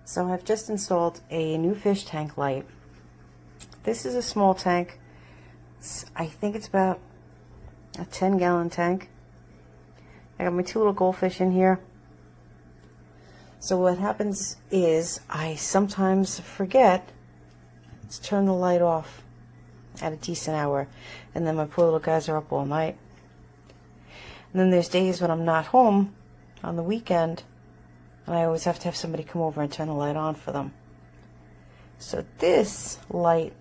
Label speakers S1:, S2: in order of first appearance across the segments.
S1: So I've just installed a new fish tank light. This is a small tank. I think it's about a 10-gallon tank. I got my 2 little goldfish in here. So what happens is I sometimes forget to turn the light off at a decent hour, and then my poor little guys are up all night. And then there's days when I'm not home on the weekend, and I always have to have somebody come over and turn the light on for them. So this light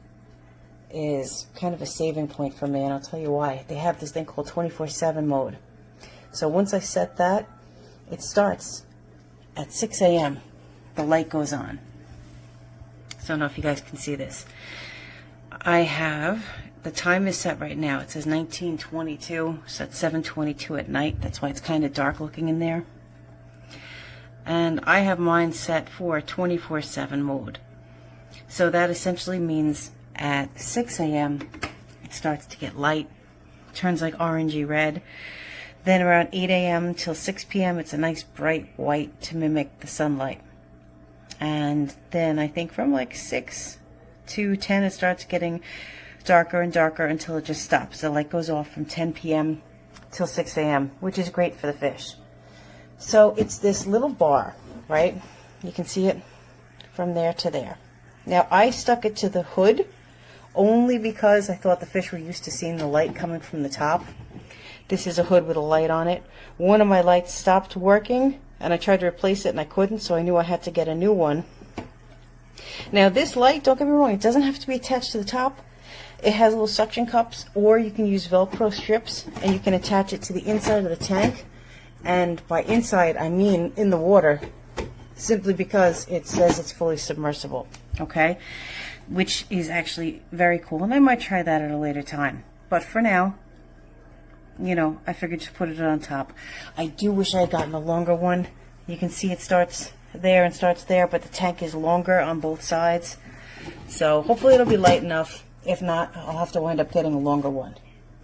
S1: is kind of a saving point for me, and I'll tell you why. They have this thing called 24/7 mode. So once I set that, it starts at 6 a.m. The light goes on. So I don't know if you guys can see this. I have, the time is set right now. It says 19:22, so it's 7:22 at night. That's why it's kind of dark looking in there. And I have mine set for 24/7 mode. So that essentially means at 6 a.m. it starts to get light, turns like orangey red. Then around 8 a.m. till 6 p.m. it's a nice bright white to mimic the sunlight. And then I think from like 6 to 10 it starts getting darker and darker until it just stops. The light goes off from 10 p.m. till 6 a.m., which is great for the fish. So it's this little bar, right? You can see it from there to there. Now I stuck it to the hood only because I thought the fish were used to seeing the light coming from the top. This is a hood with a light on it. One of my lights stopped working, and I tried to replace it and I couldn't, so I knew I had to get a new one. Now this light, don't get me wrong, it doesn't have to be attached to the top. It has little suction cups, or you can use Velcro strips, and you can attach it to the inside of the tank. And by inside, I mean in the water, simply because it says it's fully submersible, okay? Which is actually very cool, and I might try that at a later time. But for now, you know, I figured just put it on top. I do wish I had gotten a longer one. You can see it starts there and starts there, but the tank is longer on both sides. So hopefully it'll be light enough. If not, I'll have to wind up getting a longer one.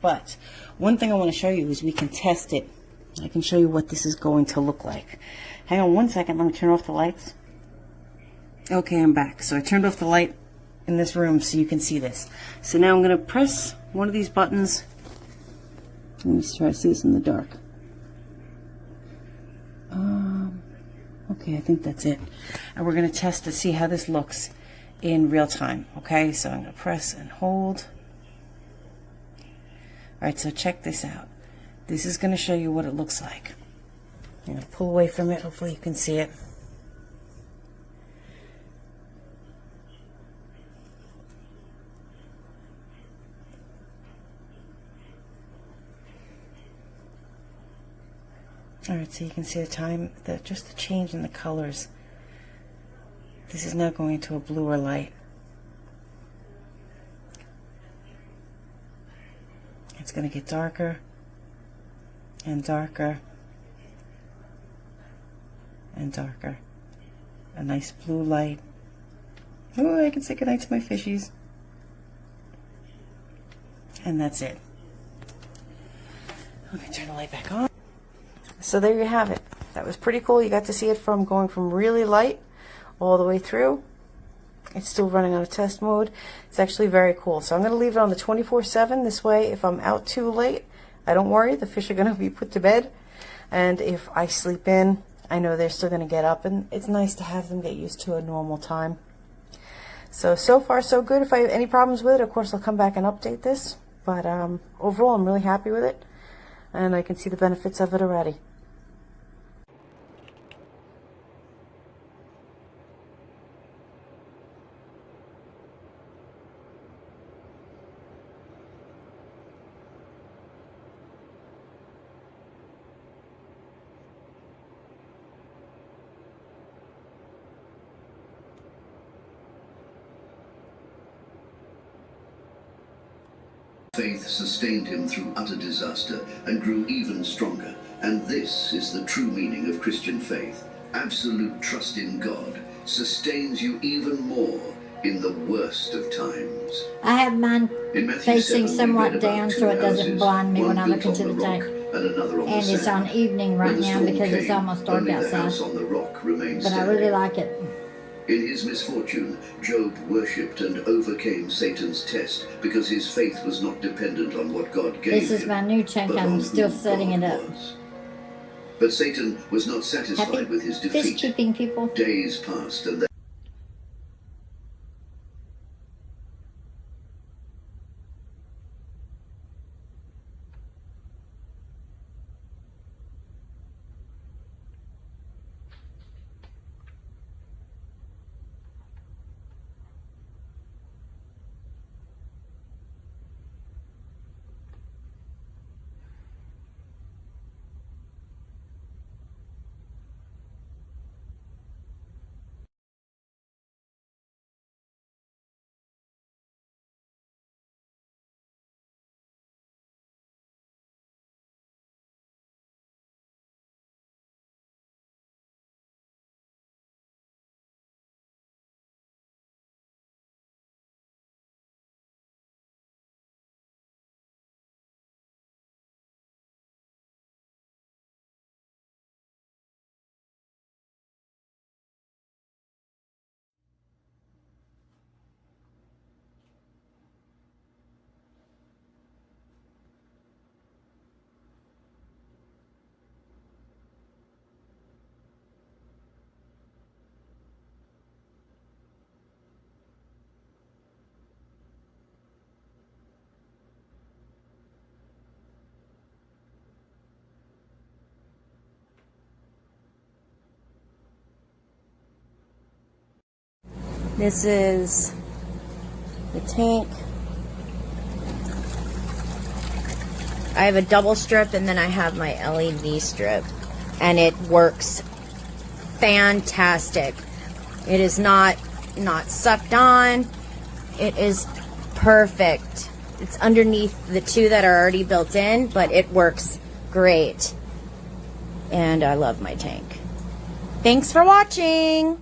S1: But one thing I want to show you is we can test it. I can show you what this is going to look like. Hang on one second, let me turn off the lights. Okay, I'm back. So I turned off the light in this room so you can see this. So now I'm going to press one of these buttons. Let me try to see this in the dark. Okay, I think that's it. And we're going to test to see how this looks in real time. Okay, so I'm going to press and hold. Alright, so check this out. This is going to show you what it looks like. I'm going to pull away from it. Hopefully you can see it. Alright, so you can see the time, just the change in the colors. This is now going into a bluer light. It's going to get darker and darker and darker. A nice blue light. Oh, I can say goodnight to my fishies. And that's it. Let me turn the light back on. So there you have it. That was pretty cool. You got to see it from going from really light all the way through. It's still running on a test mode. It's actually very cool. So I'm going to leave it on the 24/7. This way, if I'm out too late, I don't worry. The fish are going to be put to bed. And if I sleep in, I know they're still going to get up. And it's nice to have them get used to a normal time. So far, so good. If I have any problems with it, of course, I'll come back and update this. But overall, I'm really happy with it. And I can see the benefits of it already.
S2: Faith sustained him through utter disaster and grew even stronger. And this is the true meaning of Christian faith. Absolute trust in God sustains you even more in the worst of times.
S3: I have mine facing somewhat down so it doesn't blind me when I look into the tank. And it's on evening right now because it's almost dark outside. But I really like it.
S2: In his misfortune, Job worshipped and overcame Satan's test because his faith was not dependent on what God gave him.
S3: This is my new tank.
S2: but
S3: I'm
S2: on
S3: still
S2: who
S3: setting
S2: God
S3: it up.
S2: was. But Satan was not satisfied
S3: Happy
S2: with his
S3: fish
S2: defeat.
S3: keeping people.
S2: Days passed and
S1: This is the tank. I have a double strip and then I have my LED strip, and it works fantastic. It is not sucked on. It is perfect. It's underneath the two that are already built in, but it works great. And I love my tank. Thanks for watching.